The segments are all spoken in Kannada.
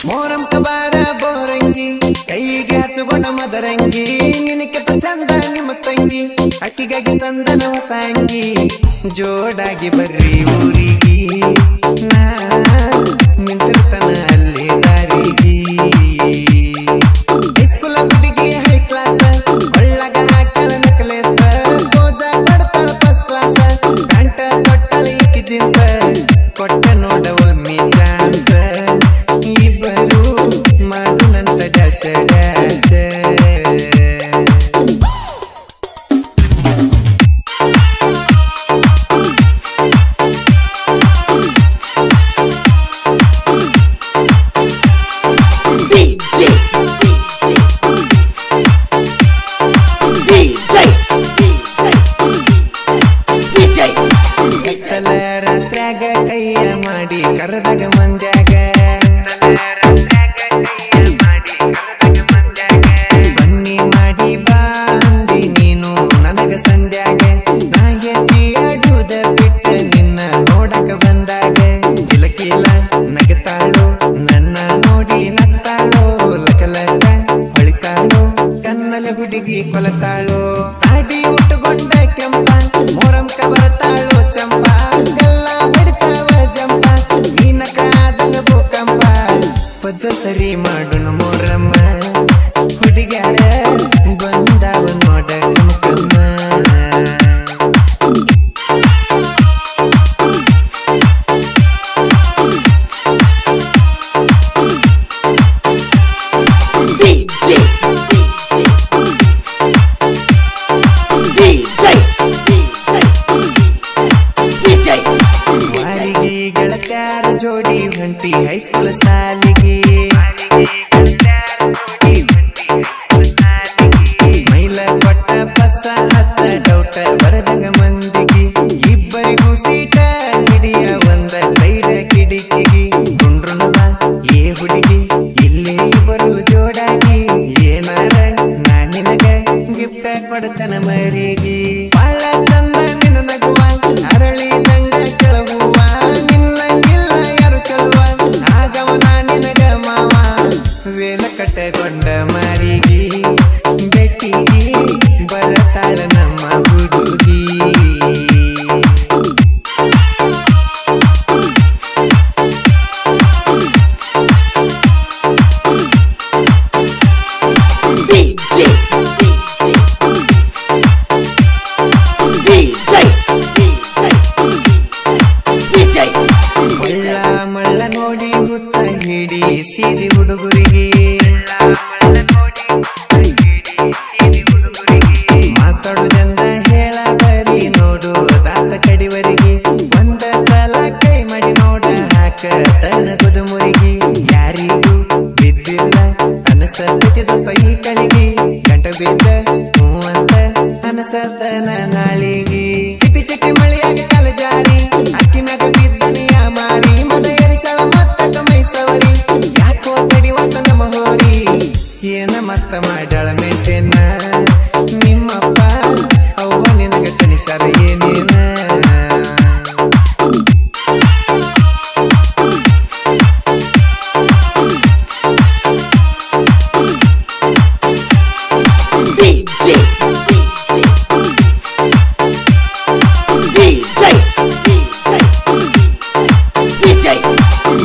ಮೋರಂ ಕಬಾರ ಬೋರಂಗಿ ಕೈಗೆ ಹಚ್ಚುಗೊಂಡ ಮದರಂಗಿ ನಿನಕ್ಕಿಂತ ಚಂದ ನಿಮ್ಮ ತಂಗಿ ಅಕ್ಕಿಗಾಗಿ ತಂದನ ಹೊಸ ಅಂಗಿ ಜೋಡಾಗಿ ಬರ್ರಿ ಊರಿಗೆ ನಾ ನಿಂತಿರ್ತನ ಅಲ್ಲಿ ದಾರಿಗೆ ಹೈಸ್ಕೂಲ್ ಹುಡುಗಿ ಹೈ ಕ್ಲಾಸ್ ಒಳ್ಳಗ ಹಾಕಳ ನೆಕ್ಲೇಸ್ ಗೋಜ ಕೊಡ್ತಾಳ ಫಸ್ಟ್ ಕ್ಲಾಸ್ ಪ್ಯಾಂಟ ಕೊಟ್ಟಳ ಈಕಿ ಜೀನ್ಸ್ ಕೊಟ್ಟ ನೋಡ ಒಮ್ಮೆ ಚಾನ್ಸ್ ಇಬ್ಬರು ಮಾತಿನಂತ ಡ್ಯಾಶ ಡ್ಯಾಶ ರಾತ್ರ್ಯಾಗ ಕೈಯ ಮಾಡಿ ಕರೆದಾಗ ಮಂದ್ಯಾಗ ಸನ್ನಿ ಮಾಡಿ ಬಾಂದಿ ನೀನು ನನಗ ಸಂಧ್ಯಾಗ ನಾ ಹೆಜ್ಜೆ ಆಡುವುದ ಬಿಟ್ಟ ನಿನ್ನ ನೋಡಕ ಬಂದಾಗ ಕಿಲಕಿಲ ನಗತಾಳು ನನ್ನ ನೋಡಿ ನಚ್ತಾಳು ಲಕಲಕ ಹೊಳಿತಾಳು ಕಣ್ಣಲೆ ಹುಡುಗಿ ಕೊಲತಾಳು ಸಾಡಿ ಉಟ್ಟುಕೊಂಡ ಕೆಂಪ ಮೋರಂಕ ಬರತಾಳು ಚಂಪ ಎಲ್ಲ ಬಿಡ್ತಾವ ಜಂಪ ನೀನ ಕಾದಂಗ ಭೂಕಂಪ ಪದ್ದು ಸರಿ ಮಾಡುನು ಮೋರಮ್ಮ ಹುಡುಗ್ಯಾರ ಬಂದಾವ ನೋಡ ಕಮಕಮ್ಮ ವಾರಿಗೆ ಗೆಳತ್ಯಾರ ಜೋಡಿ ಹೊಂಟಿ ಹೈಸ್ಕೂಲ್ ಸಾಲಿಗೆ ಸ್ಮೈಲ ಕೊಟ್ಟ ಬಸ್ಸ ಹತ್ತ ಡೌಟ ಬರದಂಗ ಮಂದಿಗೆ ಇಬ್ಬರಿಗೂ ಸೀಟ ಹಿಡಿಯ ಒಂದ ಸೈಡ ಕಿಡಿಕಿಗಿ ಗುಂಡ್ರುನ್ವ ಏ ಹುಡುಗಿ ಇಲ್ಲಿ ಇಬ್ಬರು ಜೋಡಾಗಿ ಏನಾರ ನಾ ನಿನಗ ಗಿಫ್ಟ ಕೊಡ್ತನ ಮರಿಗೆ ಬಾಳ ಚಂದ ನಿನ್ನ ನಗುವ ಅರಳಿದಂಗ ಕೆಳಗುವ ನಿನ್ನಂಗಿಲ್ಲ ಯಾರು ಚೆಲುವ ಆಗವನ ನಿನಗ ಮಾವ ವೇಲ ಕಟ್ಟಕೊಂಡ ಮಾರಿಗೆ ಬೆಟ್ಟಿಗೆ ಬರತಾಳ ನಮ್ಮ ಹುಡುಗಿ ಒಳ್ಳ ಮಳ್ಳ ನೋಡಿ ಹುತ್ತ ಹಿಡಿ ಸೀದಿ ಹುಡುಗರಿಗೆ ಮಾತಾಡುದೆಂದ ಹೇಳ ಬರಿ ನೋಡು ದಾತ ಕಡಿವರಿಗೆ ಒಂದ ಸಲ ಕೈ ಮಾಡಿ ನೋಡ ಹಾಕ ತನ್ನ ಕುದುಮುರಿಗೆ ಯಾರಿಗೂ ಬಿದ್ದಿಲ್ಲ ಅನಸತ್ತೈತಿ ದೋಸ್ತ ಈ ಕಳಿಗೆ ಗಂಟ ಬಿದ್ದ ಹೂ ಅಂತ ಅನಸತನ ನಾಳಿಗೆ ಚಿಟಿ ಚಿಟಿ ಮಳೆಯಾಗಿ ಕಲ ಜಾರಿ ಅಕ್ಕಿ ಮ್ಯಾಗ ಬಿದ್ದನಿಯ ಮಾರಿ ಮದ ಎರಿಸಳ ಮತ್ತ ಮೈಸವರಿ ಯಾಕೋ ಕಡಿವತ್ತ ನಮ್ಮ ಹೋರಿ ಏನ ಮಸ್ತ ಮಾಡಳ ಮೇಟೆನ ನಿಮ್ಮಪ್ಪ ಅವ್ವ ನಿನಗ ತನಿಸರ ಏನೇನ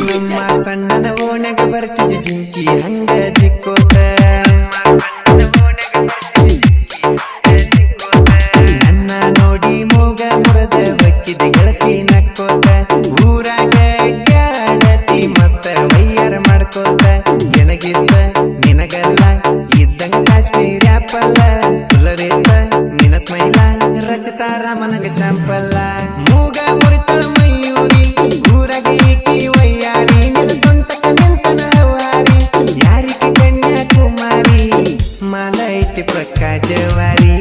ನಮ್ಮ ಸಣ್ಣನ ಓಣ್ಯಾಗ ಬರ್ತಿದ್ದ ಜಿಂಕಿ ಹಂಗ ಜಿಕ್ಕೋತ ನನ್ನ ನೋಡಿ ಮೂಗ ಮುರದ ಹೊಕ್ಕಿದ ಗೆಳತಿ ನಕ್ಕೋತ ಊರಾಗ ಅಡ್ಡಾಡತಿ ಮಸ್ತ ವಯ್ಯಾರ ಮಾಡ್ಕೋತ ನನಗಿದ್ದ ನಿನಗಲ್ಲ ಇದ್ದಂಗ ಕಾಶ್ಮೀರ ಆಪಲ್ಲ ಕುಲರೇತ ನಿನ ಸ್ಮೈಲ ರಚಿತಾರ ಮನಗ ಶಾಂಪಲ್ಲ ಮೂಗ ಮುರಿತಳ ಮಯೂರಿ ಊರಾಗ ಈಕಿ ವಯ್ಯಾರಿ ನಿನ ಸೊಂಟಕ ನಿಂತನ ಹವಾರಿ ಯಾರಿಗೆ ಕನ್ಯಾಕುಮಾರಿ ಮಾಲ ಐತಿ ಪ್ರಕ್ಕ ಜವಾರಿ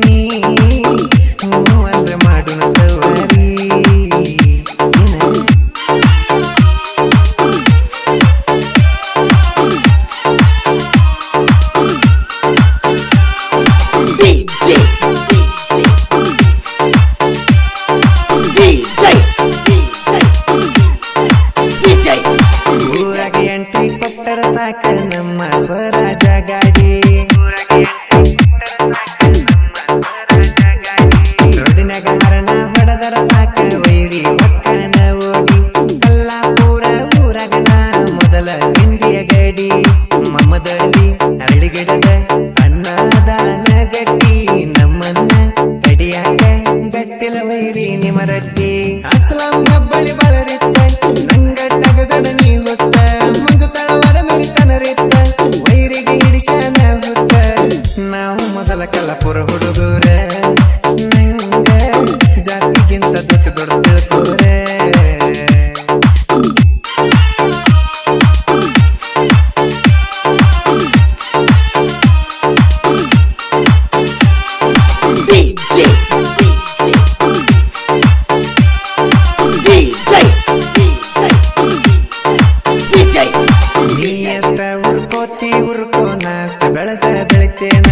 ನೀ ಹೂ ಅಂದ್ರ ಮಾಡುನ ಸವಾರಿ ಸೇರಿ ಒಕ್ಕನ ಓಡಿ ಕಲ್ಲಾಪುರ ಊರಗನ ಮೊದಲ ತಿಂಡಿಯ ಗಡಿ ಮಮ್ಮದಲ್ಲಿ ಅರಳಿಗಿಡದ ಅನ್ನದಾನ ಗಟ್ಟಿ ನಮ್ಮನ್ನ ಕಡಿಯಾಕ ಗಟ್ಟಿಲ ವೈರಿ ನಿಮರಟ್ಟಿ ಅಸ್ಲಾಂ ಹೆಬ್ಬಳಿ ಬಳರಿಚ್ಚ ನಂಗ ಟಗಗಡ ನೀ ಹುಚ್ಚ ಮುಂಜು ತಳವರ ಮೆರಿತನ ರಿಚ್ಚ ವೈರಿಗೆ ಹಿಡಿಸನ ಹುಚ್ಚ ನಾವು ಮೊದಲ ಕಲ್ಲಪುರ ಹುಡುಗರ ನಂಗ ಜಾತಿಗಿಂತ ದೊಡ್ಡ ದೊಡ್ಡ ತಿಳ್ಕೋರೆ ನೀ ಎಷ್ಟ ಉರ್ಕೋತಿ ಉರ್ಕೋನ ಅಷ್ಟ ಬೆಳೆದ ಬೆಳಿತೇನ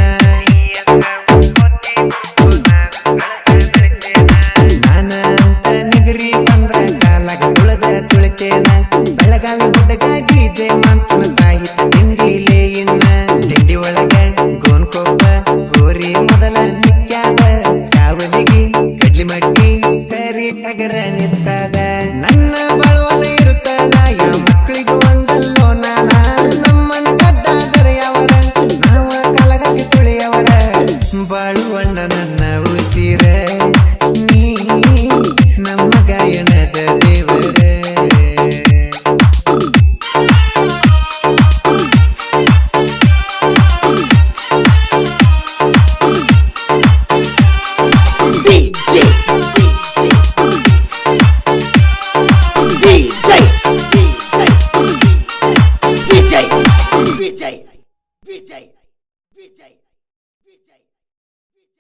ನಾನ ಅಂತ ನಿಗರಿ ಬಂದ್ರ ಕಾಲಾಗ ತುಳದ ತುಳಿತೇನ ಬೆಳಗಾವಿ ಹುಡುಗ ಡಿಜೆ ಮಂತನ ಸಾಹಿತ್ಯ ತಿಂಡಿಲೇ ಇನ್ನ ತಿಂಡಿ ಒಳಗ ಗೋನ್ಕೊಪ್ಪ ಗೋರಿ ಮೊದಲ ನಿತ್ಯಾದ ಕಾವಲಿಗಿ ಕಡ್ಲಿ ಮಟ್ಟಿ ಕರಿ ಟಗರ ನಿತ್ತಾದ ನನ್ನ ಬಳವನ ಇರುತ್ತದ ಯಾ ಮಕ್ಕಳಿಗೂ ಒಂದಲ್ಲೋ ನಾನ ನಮ್ಮನ ಗಡ್ಡಾದರೆ ಅವರ ನಾವ ಕಲಗಕ್ಕೆ ತುಳಿಯವರ ಬಾಳುವಣ್ಣ ನನ್ನ ಉಸಿರ ನೀ ನಮ್ಮ ಗಾಯನದ ದೇವರ Vijay.